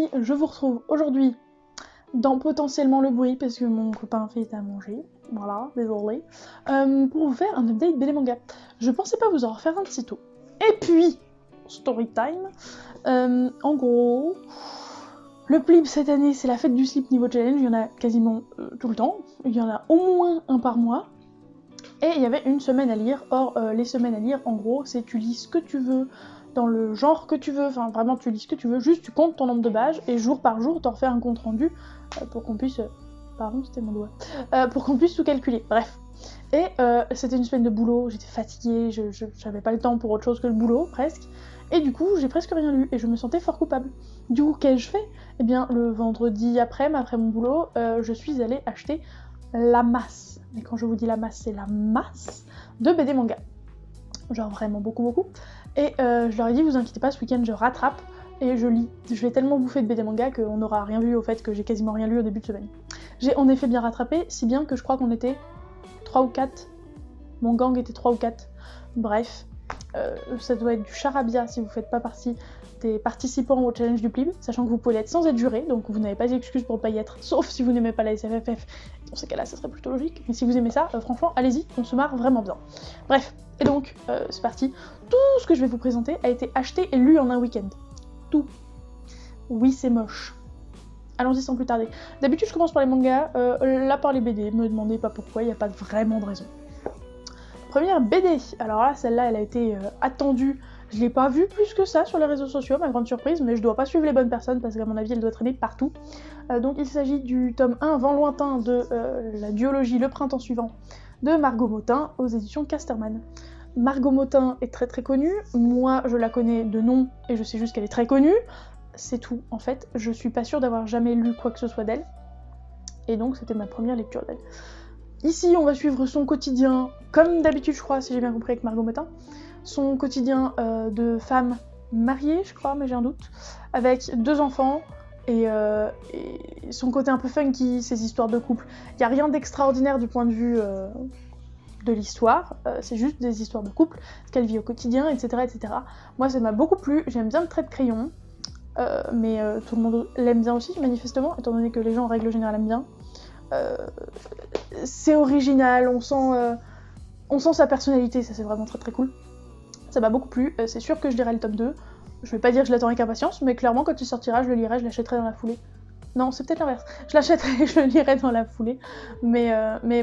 amis, je vous retrouve aujourd'hui dans potentiellement le bruit parce que mon copain fait à manger, voilà, désolé, pour vous faire un update BD manga. Je pensais pas vous en refaire un de sitôt. Et puis, story time, en gros, le plib cette année c'est la fête du slip niveau challenge, il y en a quasiment tout le temps, il y en a au moins un par mois. Et il y avait une semaine à lire, or les semaines à lire en gros c'est tu lis ce que tu veux, dans le genre que tu veux, enfin vraiment tu lis ce que tu veux, juste tu comptes ton nombre de pages et jour par jour t'en refais un compte rendu pour qu'on puisse... Pardon, c'était mon doigt. Pour qu'on puisse tout calculer, bref. Et c'était une semaine de boulot, j'étais fatiguée, j'avais pas le temps pour autre chose que le boulot, presque. Et du coup, j'ai presque rien lu et je me sentais fort coupable. Du coup, qu'ai-je fait ? Eh bien, le vendredi après mon boulot, je suis allée acheter la masse. Mais quand je vous dis la masse, c'est la masse de BD manga. Genre vraiment beaucoup. Et je leur ai dit, vous inquiétez pas, ce week-end je rattrape et je lis. Je vais tellement bouffer de BD manga qu'on n'aura rien vu au fait que j'ai quasiment rien lu au début de semaine. J'ai en effet bien rattrapé, si bien que je crois qu'on était 3 ou 4. Mon gang était 3 ou 4. Bref, ça doit être du charabia si vous faites pas partie des participants au challenge du plib, sachant que vous pouvez l'être sans être juré, donc vous n'avez pas d'excuse pour ne pas y être, sauf si vous n'aimez pas la SFFF. Dans ces cas-là, ça serait plutôt logique. Mais si vous aimez ça, franchement, allez-y, on se marre vraiment bien. Bref, et donc, c'est parti. Tout ce que je vais vous présenter a été acheté et lu en un week-end. Tout. Oui, c'est moche. Allons-y sans plus tarder. D'habitude, je commence par les mangas, là par les BD. Me demandez pas pourquoi, il n'y a pas vraiment de raison. Première BD. Alors là, celle-là, elle a été attendue. Je l'ai pas vue plus que ça sur les réseaux sociaux, ma grande surprise, mais je dois pas suivre les bonnes personnes parce qu'à mon avis, elle doit traîner partout. Donc il s'agit du tome 1, Vent lointain, de la duologie Le printemps suivant, de Margot Motin, aux éditions Casterman. Margot Motin est très très connue, moi je la connais de nom et je sais juste qu'elle est très connue, c'est tout en fait, je suis pas sûre d'avoir jamais lu quoi que ce soit d'elle, et donc c'était ma première lecture d'elle. Ici on va suivre son quotidien, comme d'habitude je crois, si j'ai bien compris avec Margot Motin, son quotidien de femme mariée je crois, mais j'ai un doute, avec 2 enfants, et son côté un peu funky, ses histoires de couple. Il n'y a rien d'extraordinaire du point de vue de l'histoire, c'est juste des histoires de couple, ce qu'elle vit au quotidien, etc. etc. Moi ça m'a beaucoup plu, j'aime bien le trait de crayon, mais tout le monde l'aime bien aussi manifestement, étant donné que les gens en règle générale aiment bien. C'est original, on sent sa personnalité, ça c'est vraiment très très cool. Ça m'a beaucoup plu, c'est sûr que je lirai le tome 2. Je vais pas dire que je l'attends avec impatience, mais clairement quand il sortira, je le lirai, je l'achèterai dans la foulée. Non, c'est peut-être l'inverse. Je l'achèterai et je le lirai dans la foulée. Mais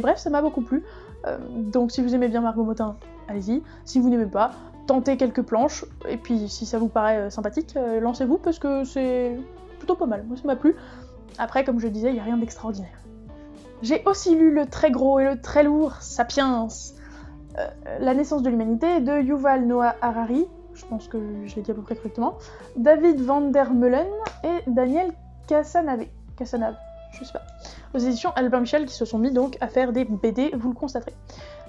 bref, ça m'a beaucoup plu. Donc si vous aimez bien Margot Motin, allez-y. Si vous n'aimez pas, tentez quelques planches. Et puis si ça vous paraît sympathique, lancez-vous parce que c'est plutôt pas mal. Moi ça m'a plu. Après, comme je disais, il n'y a rien d'extraordinaire. J'ai aussi lu le très gros et le très lourd Sapiens, La naissance de l'humanité de Yuval Noah Harari. Je pense que je l'ai dit à peu près correctement, David Van der Meulen et Daniel Casanave, je sais pas, aux éditions Albin Michel qui se sont mis donc à faire des BD, vous le constaterez.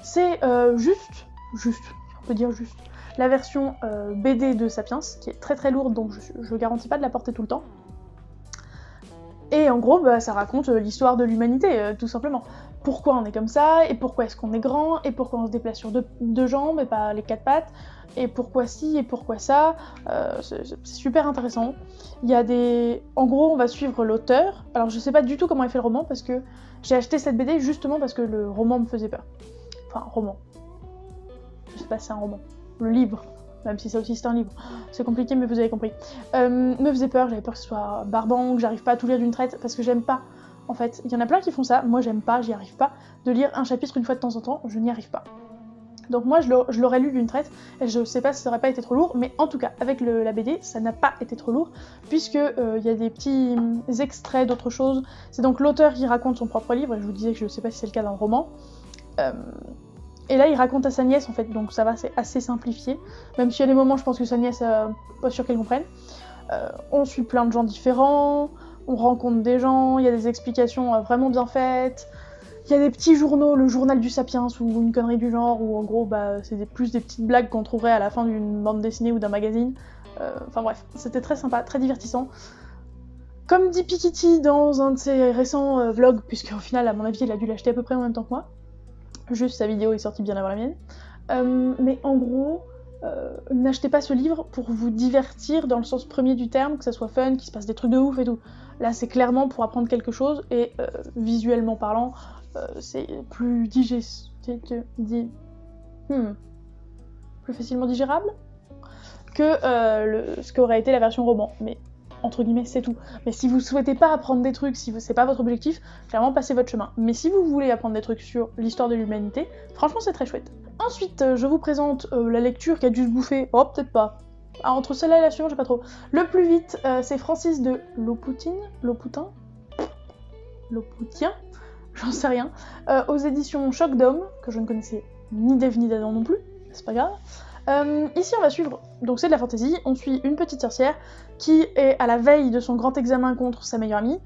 C'est juste, on peut dire juste, la version BD de Sapiens, qui est très très lourde, donc je garantis pas de la porter tout le temps. Et en gros, ça raconte l'histoire de l'humanité, tout simplement. Pourquoi on est comme ça, et pourquoi est-ce qu'on est grand, et pourquoi on se déplace sur 2 jambes et pas les 4 pattes, et pourquoi ci, et pourquoi ça, c'est super intéressant. Il y a des... En gros, on va suivre l'auteur. Alors je sais pas du tout comment il fait le roman, parce que j'ai acheté cette BD justement parce que le roman me faisait peur. Enfin, roman. Je sais pas si c'est un roman. Le livre. Même si ça aussi c'est un livre. C'est compliqué, mais vous avez compris. Me faisait peur, j'avais peur que ce soit barbant, que j'arrive pas à tout lire d'une traite, parce que j'aime pas. En fait, il y en a plein qui font ça, moi j'aime pas, j'y arrive pas. De lire un chapitre une fois de temps en temps, je n'y arrive pas. Donc moi je l'aurais lu d'une traite, et je sais pas si ça aurait pas été trop lourd, mais en tout cas, avec la BD, ça n'a pas été trop lourd, puisque y a des petits extraits d'autres choses. C'est donc l'auteur qui raconte son propre livre, et je vous disais que je sais pas si c'est le cas dans le roman. Et là, il raconte à sa nièce, en fait, donc ça va, c'est assez simplifié. Même s'il y a des moments, je pense que sa nièce, pas sûr qu'elle comprenne. On suit plein de gens différents, on rencontre des gens, il y a des explications vraiment bien faites. Il y a des petits journaux, le journal du Sapiens, ou une connerie du genre, où en gros, c'est plus des petites blagues qu'on trouverait à la fin d'une bande dessinée ou d'un magazine. Enfin bref, c'était très sympa, très divertissant. Comme dit Piketty dans un de ses récents vlogs, puisqu'au final, à mon avis, il a dû l'acheter à peu près en même temps que moi. Juste sa vidéo est sortie bien avant la mienne. Mais en gros, N'achetez pas ce livre pour vous divertir dans le sens premier du terme, que ça soit fun, qu'il se passe des trucs de ouf et tout. Là, c'est clairement pour apprendre quelque chose, et visuellement parlant, c'est plus plus facilement digérable que ce qu'aurait été la version roman. Mais entre guillemets, c'est tout. Mais si vous souhaitez pas apprendre des trucs, si c'est pas votre objectif, clairement passez votre chemin. Mais si vous voulez apprendre des trucs sur l'histoire de l'humanité, franchement c'est très chouette. Ensuite, je vous présente la lecture qui a dû se bouffer. Oh, peut-être pas. Ah, entre celle-là et la suivante, j'ai pas trop. Le plus vite, c'est Francis de Lopoutien, j'en sais rien, aux éditions Choc d'Homme, que je ne connaissais ni d'Ève ni d'Adam non plus, c'est pas grave. Ici on va suivre, donc c'est de la fantasy, on suit une petite sorcière qui est à la veille de son grand examen contre sa meilleure amie,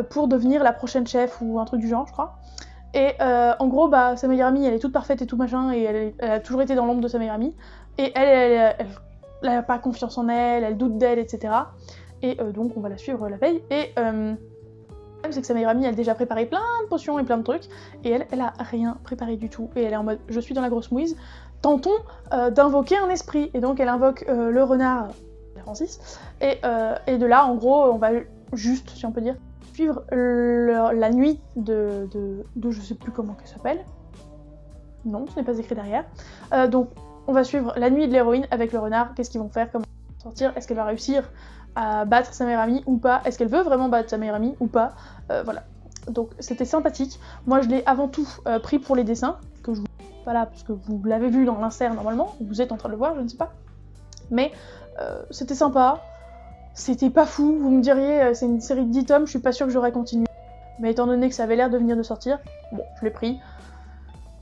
pour devenir la prochaine chef ou un truc du genre je crois. Et en gros sa meilleure amie elle est toute parfaite et tout machin, et elle a toujours été dans l'ombre de sa meilleure amie, et elle a pas confiance en elle, elle doute d'elle, etc. Et donc on va la suivre la veille, et le problème c'est que sa meilleure amie elle a déjà préparé plein de potions et plein de trucs, et elle a rien préparé du tout, et elle est en mode je suis dans la grosse mouise, tentons d'invoquer un esprit. Et donc elle invoque le renard, Francis, et de là en gros on va juste, si on peut dire, suivre la nuit de je sais plus comment qu'elle s'appelle. Non, ce n'est pas écrit derrière. Donc on va suivre la nuit de l'héroïne avec le renard, qu'est-ce qu'ils vont faire, comment sortir, est-ce qu'elle va réussir à battre sa meilleure amie ou pas, est-ce qu'elle veut vraiment battre sa meilleure amie ou pas, voilà. Donc c'était sympathique. Moi je l'ai avant tout pris pour les dessins, que je vous pas là parce que vous l'avez vu dans l'insert normalement, vous êtes en train de le voir, je ne sais pas. Mais c'était sympa, c'était pas fou, vous me diriez c'est une série de 10 tomes, je suis pas sûre que j'aurais continué. Mais étant donné que ça avait l'air de venir de sortir, bon, je l'ai pris.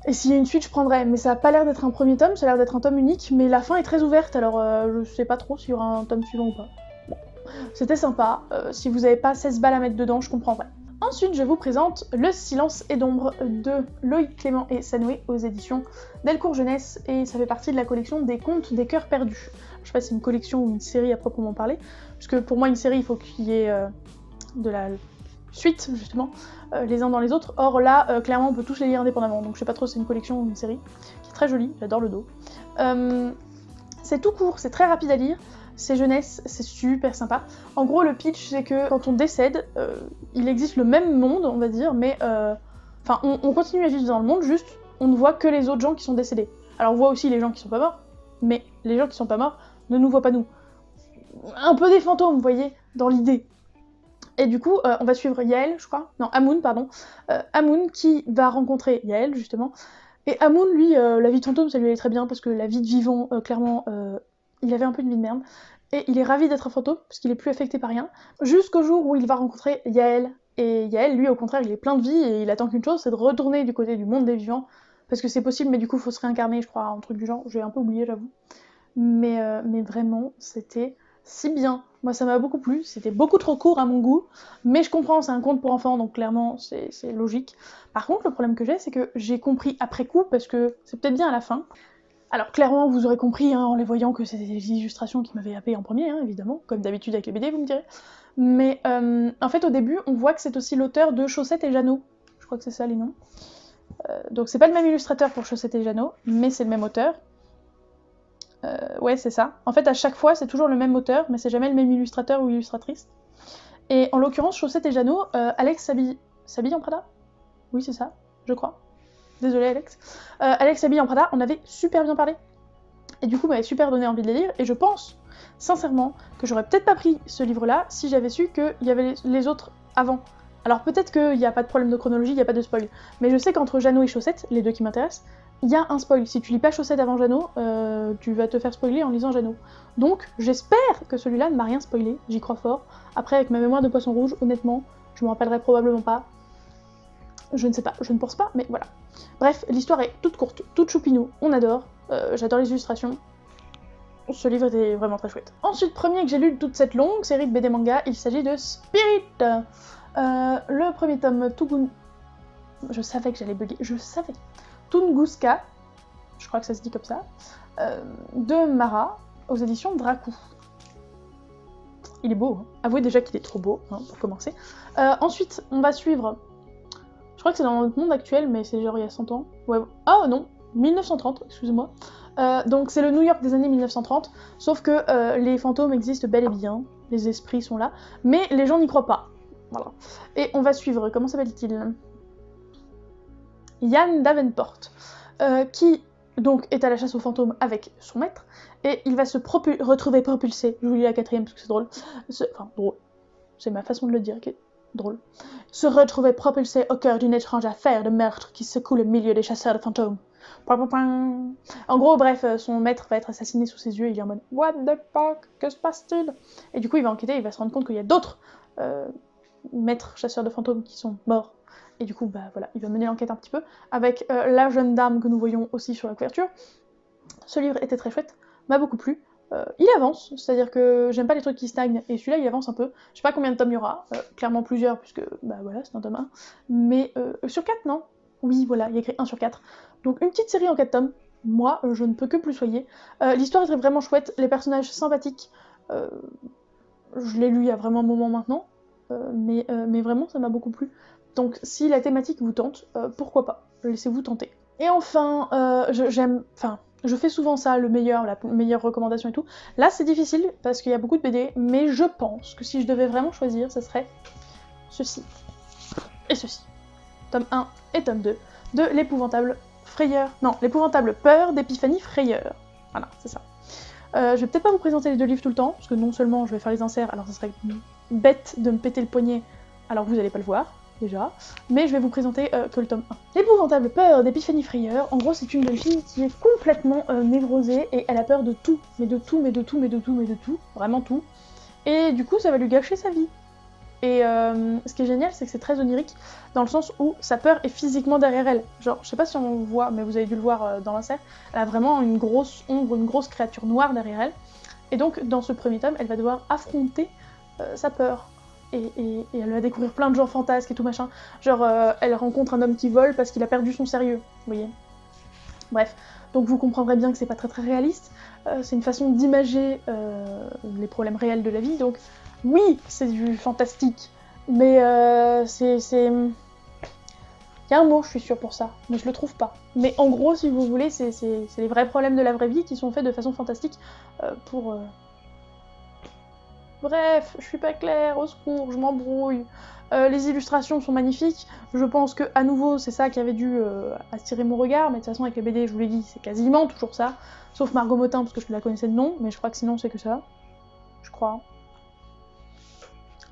Et s'il y a une suite, je prendrais, mais ça a pas l'air d'être un premier tome, ça a l'air d'être un tome unique, mais la fin est très ouverte, alors je sais pas trop s'il y aura un tome suivant ou pas. Bon, c'était sympa, si vous avez pas 16 balles à mettre dedans, je comprendrais. Ensuite, je vous présente Le silence et d'ombre de Loïc Clément et Sanoué aux éditions Delcourt Jeunesse, et ça fait partie de la collection des contes des cœurs perdus. Je sais pas si c'est une collection ou une série à proprement parler, puisque pour moi une série il faut qu'il y ait de la suite justement, les uns dans les autres. Or là, clairement on peut tous les lire indépendamment, donc je sais pas trop si c'est une collection ou une série, qui est très jolie, j'adore le dos. C'est tout court, c'est très rapide à lire. C'est jeunesse, c'est super sympa. En gros, le pitch, c'est que quand on décède, il existe le même monde, on va dire, mais on continue à vivre dans le monde, juste on ne voit que les autres gens qui sont décédés. Alors on voit aussi les gens qui sont pas morts, mais les gens qui sont pas morts ne nous voient pas nous. Un peu des fantômes, vous voyez, dans l'idée. Et du coup, on va suivre Yael, je crois. Non, Amoun, pardon. Amoun qui va rencontrer Yael, justement. Et Amoun, lui, la vie de fantôme, ça lui allait très bien, parce que la vie de vivant, clairement... il avait un peu une vie de merde, et il est ravi d'être un fantôme, parce qu'il est plus affecté par rien, jusqu'au jour où il va rencontrer Yael. Et Yael, lui, au contraire, il est plein de vie, et il attend qu'une chose, c'est de retourner du côté du monde des vivants, parce que c'est possible, mais du coup, il faut se réincarner, je crois, un truc du genre, j'ai un peu oublié, j'avoue. Mais vraiment, c'était si bien. Moi, ça m'a beaucoup plu, c'était beaucoup trop court à mon goût, mais je comprends, c'est un conte pour enfants, donc clairement, c'est logique. Par contre, le problème que j'ai, c'est que j'ai compris après coup, parce que c'est peut-être bien à la fin. Alors clairement, vous aurez compris en les voyant que c'était les illustrations qui m'avaient happé en premier, évidemment, comme d'habitude avec les BD, vous me direz. Mais en fait, au début, on voit que c'est aussi l'auteur de Chaussettes et Jeannot. Je crois que c'est ça les noms. Donc c'est pas le même illustrateur pour Chaussettes et Jeannot, mais c'est le même auteur. Ouais, c'est ça. En fait, à chaque fois, c'est toujours le même auteur, mais c'est jamais le même illustrateur ou illustratrice. Et en l'occurrence, Chaussettes et Jeannot, Alex s'habille en Prada ? Oui, c'est ça, je crois. Désolée Alex. Alex s'habille en Prada, on avait super bien parlé. Et du coup, m'avait super donné envie de les lire, et je pense, sincèrement, que j'aurais peut-être pas pris ce livre-là si j'avais su qu'il y avait les autres avant. Alors peut-être qu'il n'y a pas de problème de chronologie, il n'y a pas de spoil, mais je sais qu'entre Jeannot et Chaussettes, les deux qui m'intéressent, il y a un spoil. Si tu lis pas Chaussettes avant Jeannot, tu vas te faire spoiler en lisant Jeannot. Donc j'espère que celui-là ne m'a rien spoilé, j'y crois fort. Après, avec ma mémoire de poisson rouge, honnêtement, je me rappellerai probablement pas. Je ne sais pas, je ne pense pas, mais voilà. Bref, l'histoire est toute courte, toute choupinou, on adore, j'adore les illustrations. Ce livre était vraiment très chouette. Ensuite, premier que j'ai lu de toute cette longue série de BD manga, il s'agit de Spirit. Le premier tome, je savais que j'allais bugger, je savais. Tunguska, je crois que ça se dit comme ça, de Mara, aux éditions Dracou. Il est beau, hein. Avouez déjà qu'il est trop beau, pour commencer. Ensuite, on va suivre... Je crois que c'est dans notre monde actuel, mais c'est genre il y a 100 ans. Ouais. Ah non, 1930, excusez-moi. Donc c'est le New York des années 1930, sauf que les fantômes existent bel et bien, les esprits sont là, mais les gens n'y croient pas. Voilà. Et on va suivre, comment s'appelle-t-il? Ian Davenport, qui donc est à la chasse aux fantômes avec son maître, et il va se retrouver propulsé, je vous lis la quatrième parce que c'est drôle, enfin drôle, c'est ma façon de le dire qui est drôle, se retrouver propulsé au cœur d'une étrange affaire de meurtre qui secoue le milieu des chasseurs de fantômes. En gros, bref, son maître va être assassiné sous ses yeux, et il est en mode « What the fuck? Que se passe-t-il ?» Et du coup, il va enquêter, il va se rendre compte qu'il y a d'autres maîtres chasseurs de fantômes qui sont morts. Et du coup, bah voilà, il va mener l'enquête un petit peu, avec la jeune dame que nous voyons aussi sur la couverture. Ce livre était très chouette, m'a beaucoup plu. Il avance, c'est-à-dire que j'aime pas les trucs qui stagnent, et celui-là il avance un peu. Je sais pas combien de tomes il y aura, clairement plusieurs, puisque bah voilà, c'est un tome 1. Mais sur 4, non? Oui, voilà, il y a écrit 1 sur 4. Donc une petite série en 4 tomes, moi je ne peux que plus soyer. L'histoire est vraiment chouette, les personnages sympathiques. Je l'ai lu il y a vraiment un moment maintenant, mais vraiment ça m'a beaucoup plu. Donc si la thématique vous tente, pourquoi pas, laissez-vous tenter. Et enfin, je fais souvent ça, la meilleure recommandation et tout. Là c'est difficile parce qu'il y a beaucoup de BD, mais je pense que si je devais vraiment choisir, ce serait ceci et ceci. Tome 1 et tome 2 de l'épouvantable frayeur, non, l'épouvantable peur d'Épiphanie Frayeur. Voilà, c'est ça. Je vais peut-être pas vous présenter les deux livres tout le temps, parce que non seulement je vais faire les inserts, alors ça serait bête de me péter le poignet, alors vous allez pas le voir, déjà, mais je vais vous présenter que le tome 1. L'épouvantable peur d'Épiphanie Frayeur, en gros c'est une jeune fille qui est complètement névrosée, et elle a peur de tout, mais de tout, vraiment tout, et du coup ça va lui gâcher sa vie. Et ce qui est génial, c'est que c'est très onirique, dans le sens où sa peur est physiquement derrière elle. Genre, je sais pas si on le voit, mais vous avez dû le voir dans l'insert, elle a vraiment une grosse ombre, une grosse créature noire derrière elle. Et donc, dans ce premier tome, elle va devoir affronter sa peur. Et elle va découvrir plein de gens fantasques et tout machin. Genre, elle rencontre un homme qui vole parce qu'il a perdu son sérieux, vous voyez. Bref, donc vous comprendrez bien que c'est pas très très réaliste. C'est une façon d'imager les problèmes réels de la vie, donc oui, c'est du fantastique, mais c'est... Il y a un mot, je suis sûre, pour ça, mais je le trouve pas. Mais en gros, si vous voulez, c'est les vrais problèmes de la vraie vie qui sont faits de façon fantastique pour... Bref, je suis pas claire, au secours, je m'embrouille. Les illustrations sont magnifiques, je pense que à nouveau c'est ça qui avait dû attirer mon regard, mais de toute façon avec les BD, je vous l'ai dit, c'est quasiment toujours ça, sauf Margot Motin parce que je la connaissais de nom, mais je crois que sinon c'est que ça, je crois.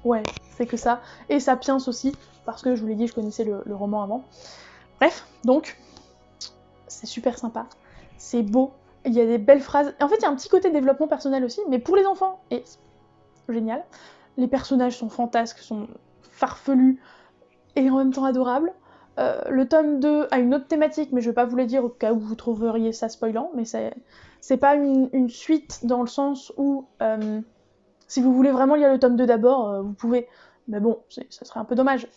Ouais, c'est que ça. Et Sapiens aussi, parce que je vous l'ai dit, je connaissais le roman avant. Bref, donc, c'est super sympa, c'est beau, il y a des belles phrases. En fait, il y a un petit côté développement personnel aussi, mais pour les enfants, et génial. Les personnages sont fantasques, sont farfelus, et en même temps adorables. Le tome 2 a une autre thématique, mais je vais pas vous le dire au cas où vous trouveriez ça spoilant, mais c'est pas une suite dans le sens où... si vous voulez vraiment lire le tome 2 d'abord, vous pouvez. Mais bon, ça serait un peu dommage.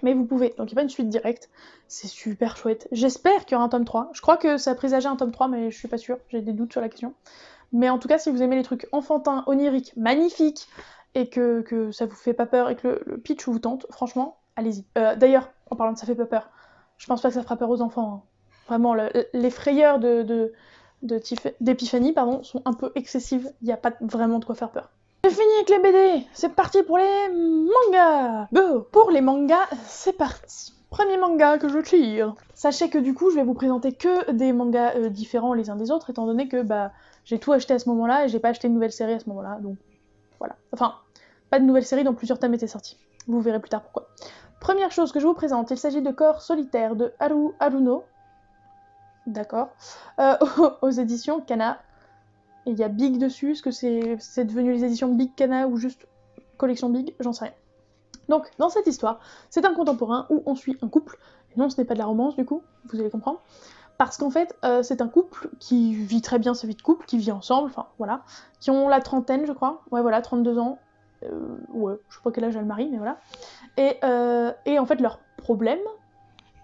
Mais vous pouvez. Donc il n'y a pas une suite directe. C'est super chouette. J'espère qu'il y aura un tome 3. Je crois que ça présageait un tome 3, mais je suis pas sûre. J'ai des doutes sur la question. Mais en tout cas, si vous aimez les trucs enfantins, oniriques, magnifiques, et que ça vous fait pas peur, et que le pitch vous tente, franchement, allez-y. D'ailleurs, en parlant de ça fait pas peur, je pense pas que ça fera peur aux enfants. Hein. Vraiment, les frayeurs d'Épiphanie sont un peu excessives. Il n'y a pas vraiment de quoi faire peur. J'ai fini avec les BD, c'est parti pour les mangas. Go. Pour les mangas, c'est parti. Premier manga que je tire. Sachez que du coup, je vais vous présenter que des mangas différents les uns des autres, étant donné que j'ai tout acheté à ce moment-là et j'ai pas acheté une nouvelle série à ce moment-là, donc voilà. Enfin, pas de nouvelle série dont plusieurs tomes étaient sortis. Vous verrez plus tard pourquoi. Première chose que je vous présente, il s'agit de Corps solitaire de Haru Haruno. D'accord. Aux éditions Kana. Et il y a Big dessus, est-ce que c'est devenu les éditions Big Kana ou juste collection Big, j'en sais rien. Donc, dans cette histoire, c'est un contemporain où on suit un couple, et non ce n'est pas de la romance du coup, vous allez comprendre, parce qu'en fait, c'est un couple qui vit très bien sa vie de couple, qui vit ensemble, enfin voilà, qui ont la trentaine je crois, ouais voilà, 32 ans, ouais, je sais pas quel âge a le mari, mais voilà, et en fait leur problème,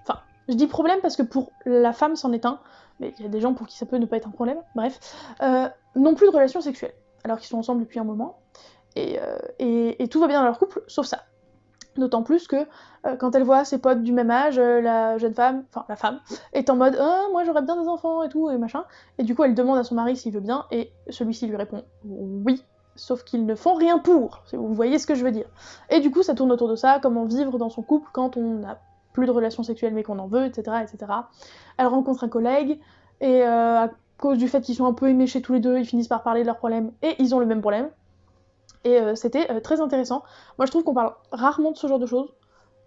enfin, je dis problème parce que pour la femme c'en est un, mais il y a des gens pour qui ça peut ne pas être un problème, bref, n'ont plus de relations sexuelles, alors qu'ils sont ensemble depuis un moment, et tout va bien dans leur couple, sauf ça. D'autant plus que quand elle voit ses potes du même âge, la jeune femme, enfin la femme, est en mode moi j'aurais bien des enfants et tout et machin. Et du coup elle demande à son mari s'il veut bien et celui-ci lui répond oui, sauf qu'ils ne font rien pour. Vous voyez ce que je veux dire. Et du coup ça tourne autour de ça, comment vivre dans son couple quand on n'a plus de relations sexuelles mais qu'on en veut, etc., etc. Elle rencontre un collègue et à cause du fait qu'ils sont un peu éméchés tous les deux, ils finissent par parler de leurs problèmes et ils ont le même problème. Et c'était très intéressant. Moi je trouve qu'on parle rarement de ce genre de choses.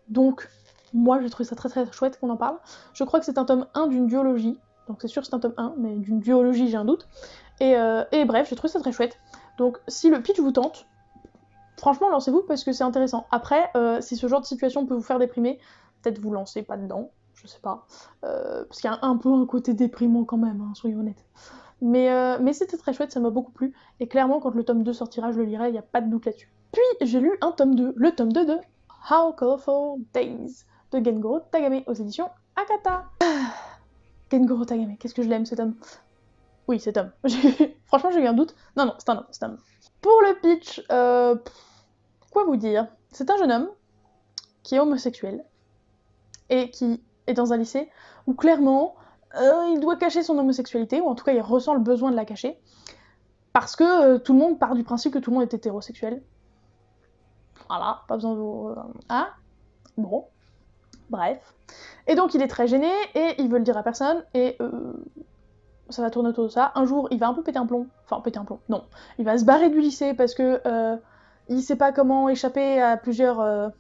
Donc, moi, j'ai trouvé ça très très chouette qu'on en parle. Je crois que c'est un tome 1 d'une duologie. Donc, c'est sûr que c'est un tome 1, mais d'une duologie, j'ai un doute. Et bref, j'ai trouvé ça très chouette. Donc, si le pitch vous tente, franchement, lancez-vous parce que c'est intéressant. Après, si ce genre de situation peut vous faire déprimer, peut-être vous lancez pas dedans. Je sais pas. Parce qu'il y a un peu un côté déprimant quand même, hein, soyons honnêtes. Mais c'était très chouette, ça m'a beaucoup plu. Et clairement, quand le tome 2 sortira, je le lirai, il n'y a pas de doute là-dessus. Puis, j'ai lu un tome 2, le tome 2 de How Colorful Days de Gengoro Tagame aux éditions Akata. Gengoro Tagame, qu'est-ce que je l'aime cet homme. Oui, cet homme. Franchement, j'ai eu un doute. Non, c'est un homme. Pour le pitch, quoi vous dire. C'est un jeune homme qui est homosexuel et qui est dans un lycée où clairement il doit cacher son homosexualité, ou en tout cas il ressent le besoin de la cacher, parce que tout le monde part du principe que tout le monde est hétérosexuel. Voilà, pas besoin de vous... Ah, bon, bref. Et donc il est très gêné, et il veut le dire à personne, et ça va tourner autour de ça. Un jour, il va un peu péter un plomb. Enfin, péter un plomb, non. Il va se barrer du lycée, parce que il sait pas comment échapper à plusieurs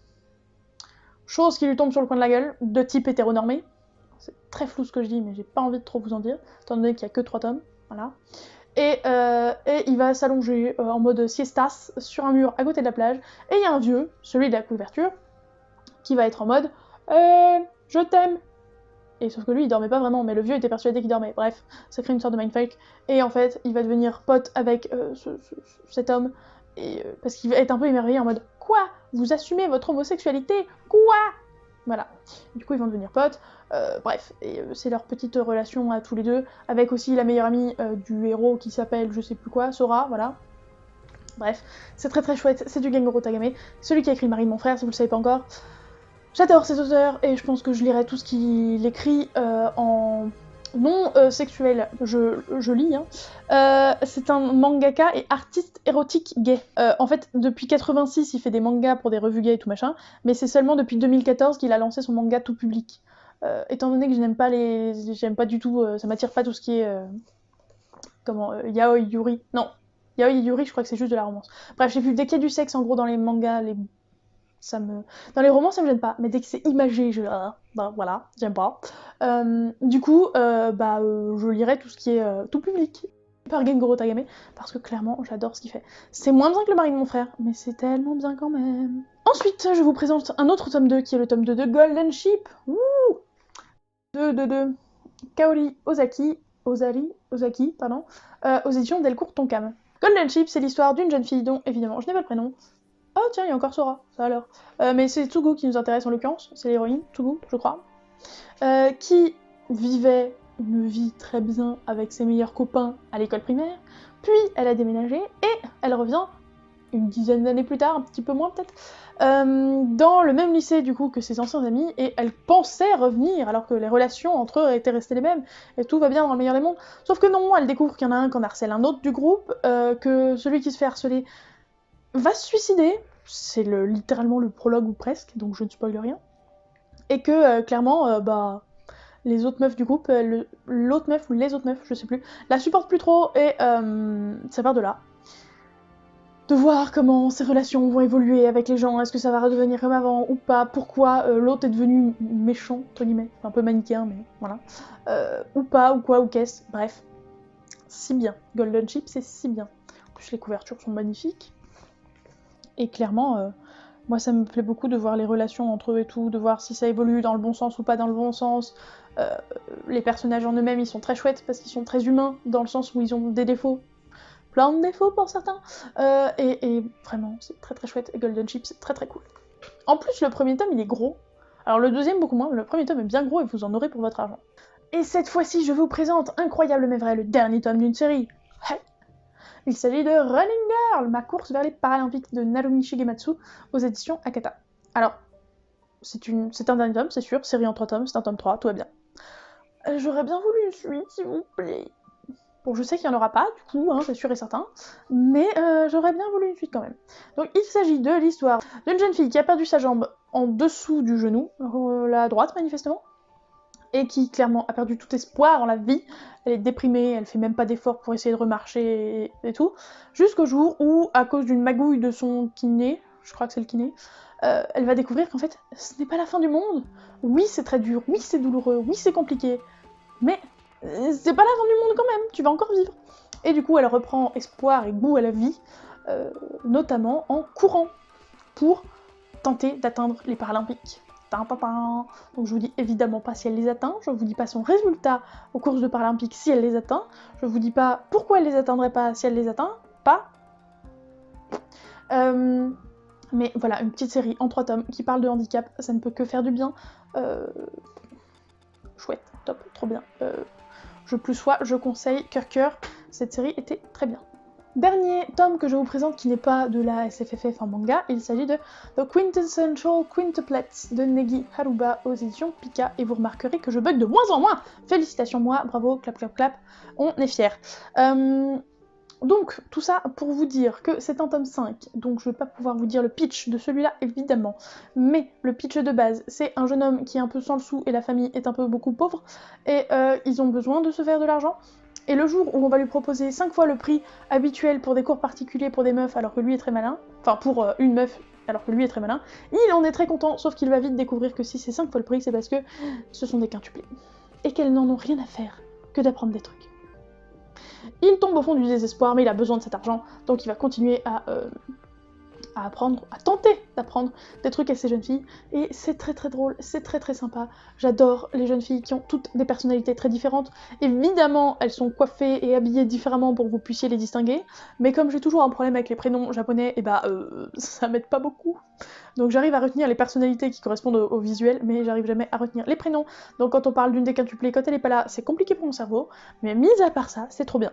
choses qui lui tombent sur le coin de la gueule, de type hétéronormé. C'est très flou ce que je dis, mais j'ai pas envie de trop vous en dire, étant donné qu'il y a que 3 tomes, voilà. Et il va s'allonger en mode siestas sur un mur à côté de la plage, et il y a un vieux, celui de la couverture, qui va être en mode je t'aime. Et sauf que lui il dormait pas vraiment, mais le vieux était persuadé qu'il dormait. Bref, ça crée une sorte de mindfuck. Et en fait, il va devenir pote avec cet homme, et, parce qu'il va être un peu émerveillé en mode quoi, vous assumez votre homosexualité, quoi. Voilà. Du coup, ils vont devenir potes. Bref, et c'est leur petite relation à tous les deux, avec aussi la meilleure amie du héros qui s'appelle je sais plus quoi, Sora, voilà. Bref, c'est très très chouette, c'est du Gengoro Tagame, celui qui a écrit Marie de mon frère, si vous le savez pas encore. J'adore cet auteur et je pense que je lirai tout ce qu'il écrit en non sexuel. Je lis, hein. C'est un mangaka et artiste érotique gay. En fait, depuis 86, il fait des mangas pour des revues gays et tout machin, mais c'est seulement depuis 2014 qu'il a lancé son manga tout public. Étant donné que je n'aime pas j'aime pas du tout, ça m'attire pas tout ce qui est yaoi yuri. Non, yaoi yuri, je crois que c'est juste de la romance. Bref, j'ai vu dès qu'il y a du sexe en gros dans les mangas, dans les romans ça me gêne pas, mais dès que c'est imagé, bah voilà, j'aime pas. Du coup, je lirai tout ce qui est tout public par Gengoro Tagame, parce que clairement j'adore ce qu'il fait. C'est moins bien que le mari de mon frère, mais c'est tellement bien quand même. Ensuite, je vous présente un autre tome 2 qui est le tome 2 de Golden Sheep. Wouh, de Kaori Ozaki, pardon, aux éditions Delcourt Tonkam. Golden Sheep, c'est l'histoire d'une jeune fille dont, évidemment, je n'ai pas le prénom. Oh tiens, il y a encore Sora, ça alors. Mais c'est Tsugu qui nous intéresse en l'occurrence, c'est l'héroïne, Tsugu, je crois. Qui vivait une vie très bien avec ses meilleurs copains à l'école primaire, puis elle a déménagé et elle revient une dizaine d'années plus tard, un petit peu moins peut-être, dans le même lycée du coup que ses anciens amis, et elle pensait revenir alors que les relations entre eux étaient restées les mêmes et tout va bien dans le meilleur des mondes. Sauf que non, elle découvre qu'il y en a un qui en harcèle un autre du groupe, que celui qui se fait harceler va se suicider, c'est littéralement le prologue ou presque, donc je ne spoil rien, et que clairement, les autres meufs du groupe, l'autre meuf ou les autres meufs, je sais plus, la supportent plus trop, et ça part de là. De voir comment ces relations vont évoluer avec les gens, est-ce que ça va redevenir comme avant ou pas, pourquoi l'autre est devenu méchant, entre guillemets, un peu manichéen, mais voilà, ou pas, ou quoi, ou qu'est-ce, bref. Si bien, Golden Sheep, c'est si bien. En plus, les couvertures sont magnifiques. Et clairement, moi ça me plaît beaucoup de voir les relations entre eux et tout, de voir si ça évolue dans le bon sens ou pas dans le bon sens. Les personnages en eux-mêmes, ils sont très chouettes parce qu'ils sont très humains, dans le sens où ils ont des défauts. Plein de défauts pour certains. Et vraiment, c'est très très chouette. Et Golden Sheep, c'est très très cool. En plus, le premier tome, il est gros. Alors le deuxième, beaucoup moins, mais le premier tome est bien gros et vous en aurez pour votre argent. Et cette fois-ci, je vous présente, incroyable mais vrai, le dernier tome d'une série. Hey. Il s'agit de Running Girl, ma course vers les Paralympiques de Narumi Shigematsu aux éditions Akata. Alors, c'est un dernier tome, c'est sûr, série en 3 tomes, c'est un tome 3, tout va bien. J'aurais bien voulu une suite, s'il vous plaît. Bon, je sais qu'il n'y en aura pas, du coup, hein, c'est sûr et certain, mais j'aurais bien voulu une suite quand même. Donc, il s'agit de l'histoire d'une jeune fille qui a perdu sa jambe en dessous du genou, la droite manifestement, et qui clairement a perdu tout espoir en la vie. Elle est déprimée, elle fait même pas d'efforts pour essayer de remarcher et tout, jusqu'au jour où, à cause d'une magouille de son kiné, je crois que c'est le kiné, elle va découvrir qu'en fait, ce n'est pas la fin du monde. Oui, c'est très dur, oui, c'est douloureux, oui, c'est compliqué, mais c'est pas la fin du monde quand même, tu vas encore vivre. Et du coup, elle reprend espoir et goût à la vie, notamment en courant, pour tenter d'atteindre les Paralympiques. Donc je vous dis évidemment pas si elle les atteint, je vous dis pas son résultat aux courses de Paralympiques si elle les atteint, je vous dis pas pourquoi elle les atteindrait pas si elle les atteint, pas. Mais voilà, une petite série en 3 tomes qui parle de handicap, ça ne peut que faire du bien. Chouette, top, trop bien. Je conseille, cœur, cette série était très bien. Dernier tome que je vous présente qui n'est pas de la SFFF en manga, il s'agit de The Quintessential Quintuplets de Negi Haruba aux éditions Pika, et vous remarquerez que je bug de moins en moins. Félicitations moi, bravo, clap clap clap, on est fiers. Donc, tout ça pour vous dire que c'est un tome 5, donc je vais pas pouvoir vous dire le pitch de celui-là, évidemment, mais le pitch de base, c'est un jeune homme qui est un peu sans le sou et la famille est un peu beaucoup pauvre, et ils ont besoin de se faire de l'argent, et le jour où on va lui proposer 5 fois le prix habituel pour des cours particuliers pour des meufs alors que lui est très malin, enfin pour une meuf alors que lui est très malin, il en est très content, sauf qu'il va vite découvrir que si c'est 5 fois le prix, c'est parce que ce sont des quintuplés, et qu'elles n'en ont rien à faire que d'apprendre des trucs. Il tombe au fond du désespoir, mais il a besoin de cet argent, donc il va continuer à apprendre, à tenter d'apprendre des trucs à ces jeunes filles, et c'est très très drôle, c'est très très sympa. J'adore les jeunes filles qui ont toutes des personnalités très différentes. Évidemment, elles sont coiffées et habillées différemment pour que vous puissiez les distinguer, mais comme j'ai toujours un problème avec les prénoms japonais, et ça m'aide pas beaucoup. Donc j'arrive à retenir les personnalités qui correspondent au visuel, mais j'arrive jamais à retenir les prénoms. Donc quand on parle d'une déquintuplée, quand elle est pas là, c'est compliqué pour mon cerveau, mais mis à part ça, c'est trop bien.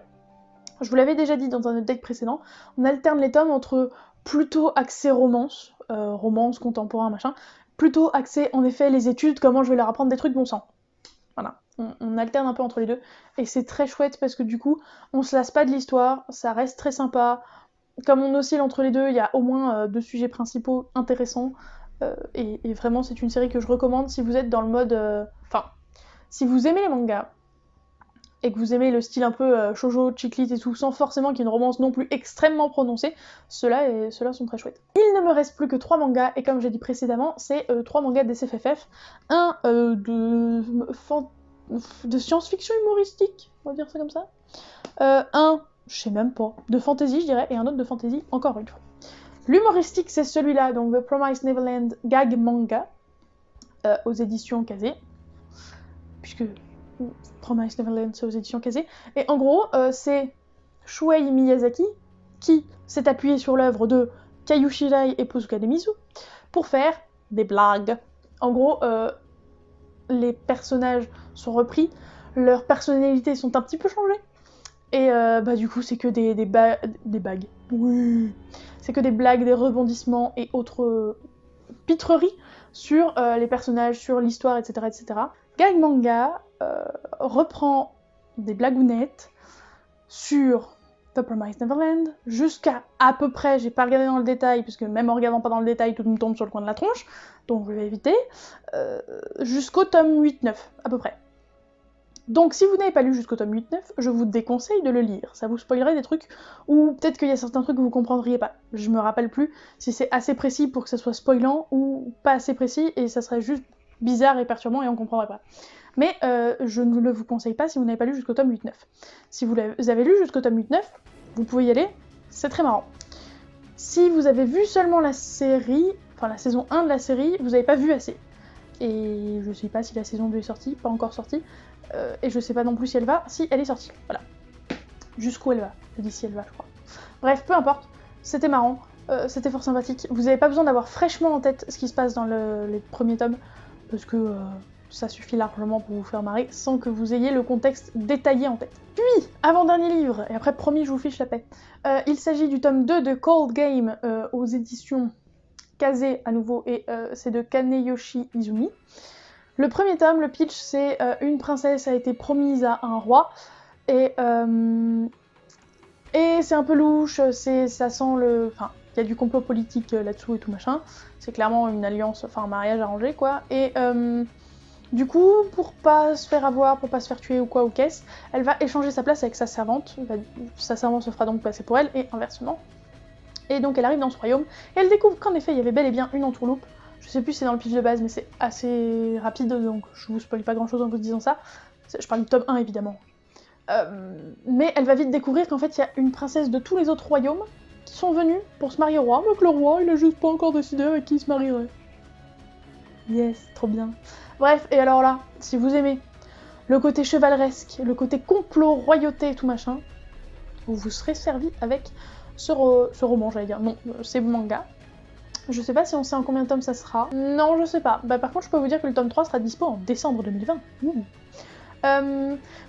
Je vous l'avais déjà dit dans un update précédent, on alterne les tomes entre plutôt axé romance, romance, contemporain, machin, plutôt axé en effet les études, comment je vais leur apprendre des trucs bon sang. Voilà, on alterne un peu entre les deux, et c'est très chouette parce que du coup, on se lasse pas de l'histoire, ça reste très sympa. Comme on oscille entre les deux, il y a au moins 2 sujets principaux intéressants, et vraiment c'est une série que je recommande si vous êtes dans le mode... Enfin, si vous aimez les mangas, et que vous aimez le style un peu shoujo, chick-lit et tout, sans forcément qu'il y ait une romance non plus extrêmement prononcée, ceux-là sont très chouettes. Il ne me reste plus que 3 mangas, et comme j'ai dit précédemment, c'est 3 mangas d'SFFF, un de science-fiction humoristique, on va dire ça comme ça, un, je sais même pas, de fantasy je dirais, et un autre de fantasy encore une fois. L'humoristique c'est celui-là, donc The Promised Neverland Gag Manga, aux éditions Kazé, puisque... Promised Neverland, c'est aux éditions Kazé. Et en gros, c'est Shuei Miyazaki qui s'est appuyé sur l'œuvre de Kaiju Shirai et Posuka Demizu pour faire des blagues. En gros, les personnages sont repris, leurs personnalités sont un petit peu changées. Et du coup, c'est que des bagues. Oui. C'est que des blagues, des rebondissements et autres pitreries sur les personnages, sur l'histoire, etc., etc. Gag Manga reprend des blagounettes sur The Promised Neverland jusqu'à peu près, j'ai pas regardé dans le détail, puisque même en regardant pas dans le détail, tout me tombe sur le coin de la tronche, donc je vais éviter, jusqu'au tome 8-9, à peu près. Donc si vous n'avez pas lu jusqu'au tome 8-9, je vous déconseille de le lire. Ça vous spoilerait des trucs, ou peut-être qu'il y a certains trucs que vous comprendriez pas. Je me rappelle plus si c'est assez précis pour que ça soit spoilant, ou pas assez précis, et ça serait juste bizarre et perturbant et on comprendrait pas. Mais je ne le vous conseille pas si vous n'avez pas lu jusqu'au tome 8-9. Si vous avez lu jusqu'au tome 8-9, vous pouvez y aller, c'est très marrant. Si vous avez vu seulement la série, enfin la saison 1 de la série, vous n'avez pas vu assez. Et je sais pas si la saison 2 est sortie, pas encore sortie, et je sais pas non plus si elle va, si elle est sortie, voilà. Jusqu'où elle va, je dis si elle va, je crois. Bref, peu importe, c'était marrant, c'était fort sympathique. Vous n'avez pas besoin d'avoir fraîchement en tête ce qui se passe dans les premiers tomes, parce que ça suffit largement pour vous faire marrer, sans que vous ayez le contexte détaillé en tête. Puis, avant-dernier livre, et après promis je vous fiche la paix, il s'agit du tome 2 de Cold Game aux éditions Kaze à nouveau, et c'est de Kaneyoshi Izumi. Le premier tome, le pitch, c'est une princesse a été promise à un roi, et c'est un peu louche, ça sent le... Enfin, il y a du complot politique là-dessous et tout machin. C'est clairement une alliance, enfin un mariage arrangé, quoi. Et du coup, pour pas se faire avoir, pour pas se faire tuer ou quoi ou qu'est-ce, elle va échanger sa place avec sa servante. Sa servante se fera donc passer pour elle, et inversement. Et donc elle arrive dans ce royaume, et elle découvre qu'en effet, il y avait bel et bien une entourloupe. Je sais plus si c'est dans le pitch de base, mais c'est assez rapide, donc je vous spoil pas grand-chose en vous disant ça. Je parle du tome 1, évidemment. Mais elle va vite découvrir qu'en fait, il y a une princesse de tous les autres royaumes qui sont venus pour se marier au roi, mais que le roi, il a juste pas encore décidé avec qui il se marierait. Yes, trop bien. Bref, et alors là, si vous aimez le côté chevaleresque, le côté complot, royauté et tout machin, vous serez servi avec ce roman, j'allais dire. Non, c'est manga. Je sais pas si on sait en combien de tomes ça sera. Non, je sais pas. Bah, par contre, je peux vous dire que le tome 3 sera dispo en décembre 2020.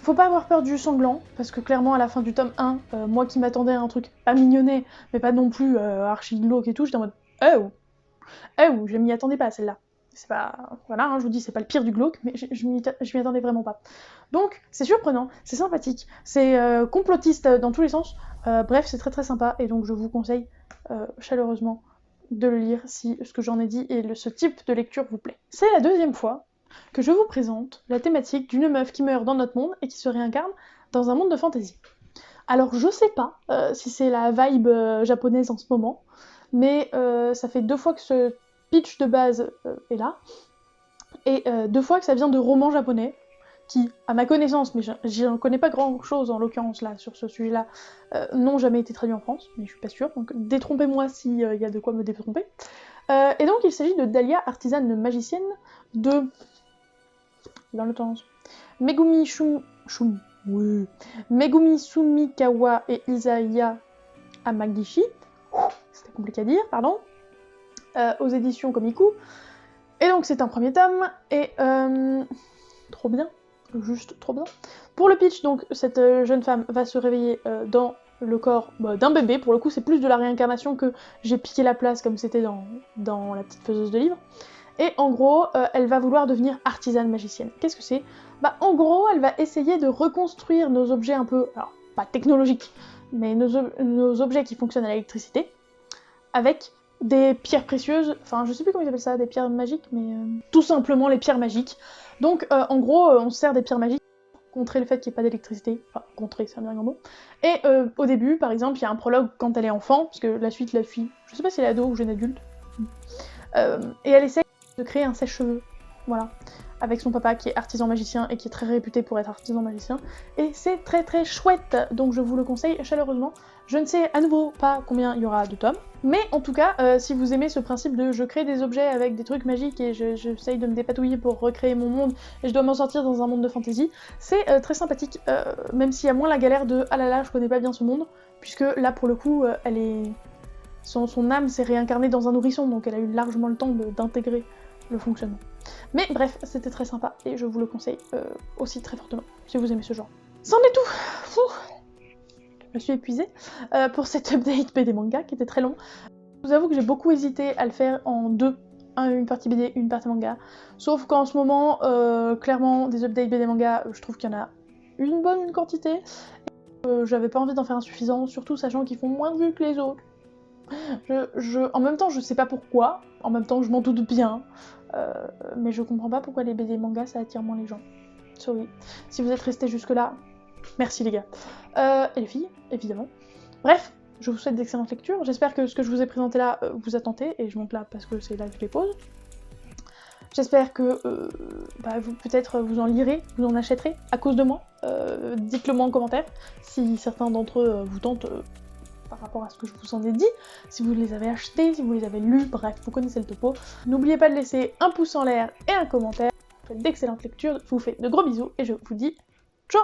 Faut pas avoir peur du sanglant, parce que clairement, à la fin du tome 1, moi qui m'attendais à un truc pas mignonnet, mais pas non plus archi glauque et tout, j'étais en mode « Oh, je m'y attendais pas à celle-là ». C'est pas... Voilà, hein, je vous dis, c'est pas le pire du glauque, mais je m'y attendais vraiment pas. Donc, c'est surprenant, c'est sympathique, c'est complotiste dans tous les sens. Bref, c'est très très sympa, et donc je vous conseille chaleureusement de le lire si ce que j'en ai dit et ce type de lecture vous plaît. C'est la deuxième fois que je vous présente la thématique d'une meuf qui meurt dans notre monde et qui se réincarne dans un monde de fantasy. Alors je sais pas si c'est la vibe japonaise en ce moment, mais ça fait 2 fois que ce pitch de base est là, et 2 fois que ça vient de romans japonais, qui, à ma connaissance, mais j'en connais pas grand chose en l'occurrence là sur ce sujet-là, n'ont jamais été traduits en France, mais je suis pas sûre, donc détrompez-moi s'il y a de quoi me détromper. Et donc il s'agit de Dahlia, artisane magicienne, de... dans le temps... Megumi Sumikawa et Isaya Amagishi, c'était compliqué à dire, pardon, aux éditions Komiku. Et donc c'est un premier tome, et trop bien, juste trop bien. Pour le pitch, donc cette jeune femme va se réveiller dans le corps d'un bébé. Pour le coup, c'est plus de la réincarnation que j'ai piqué la place comme c'était dans La Petite Faiseuse de Livres. Et en gros, elle va vouloir devenir artisane magicienne. Qu'est-ce que c'est ? Bah en gros, elle va essayer de reconstruire nos objets un peu, alors pas technologiques, mais nos objets qui fonctionnent à l'électricité, avec des pierres précieuses, enfin je sais plus comment ils appellent ça, des pierres magiques, mais tout simplement les pierres magiques. Donc en gros, on se sert des pierres magiques pour contrer le fait qu'il n'y ait pas d'électricité, enfin contrer, c'est un bien grand mot. Et au début, par exemple, il y a un prologue quand elle est enfant, parce que la suite la suit, je sais pas si elle est ado ou jeune adulte, et elle essaie de créer un sèche-cheveux, voilà, avec son papa qui est artisan magicien et qui est très réputé pour être artisan magicien, et c'est très très chouette, donc je vous le conseille chaleureusement. Je ne sais à nouveau pas combien il y aura de tomes, mais en tout cas, si vous aimez ce principe de je crée des objets avec des trucs magiques et j'essaye de me dépatouiller pour recréer mon monde et je dois m'en sortir dans un monde de fantasy, c'est très sympathique, même s'il y a moins la galère de ah là là, je connais pas bien ce monde, puisque là pour le coup, elle est... Son âme s'est réincarnée dans un nourrisson, donc elle a eu largement le temps d'intégrer le fonctionnement. Mais bref, c'était très sympa, et je vous le conseille aussi très fortement, si vous aimez ce genre. C'en est tout. Je suis épuisée pour cet update BD manga, qui était très long. Je vous avoue que j'ai beaucoup hésité à le faire en deux, une partie BD, une partie manga, sauf qu'en ce moment, clairement, des updates BD manga, je trouve qu'il y en a une bonne quantité, et j'avais pas envie d'en faire insuffisant, surtout sachant qu'ils font moins de vues que les autres. En même temps, je sais pas pourquoi, en même temps, je m'en doute bien, mais je comprends pas pourquoi les BD manga ça attire moins les gens. Sorry. Si vous êtes restés jusque-là, merci les gars. Et les filles, évidemment. Bref, je vous souhaite d'excellentes lectures. J'espère que ce que je vous ai présenté là vous a tenté, et je monte là parce que c'est là que je les pose. J'espère que vous peut-être vous en lirez, vous en achèterez à cause de moi. Dites-le moi en commentaire si certains d'entre eux vous tentent. Par rapport à ce que je vous en ai dit, si vous les avez achetés, si vous les avez lus, bref, vous connaissez le topo. N'oubliez pas de laisser un pouce en l'air et un commentaire. Faites d'excellentes lectures, je vous fais de gros bisous et je vous dis ciao.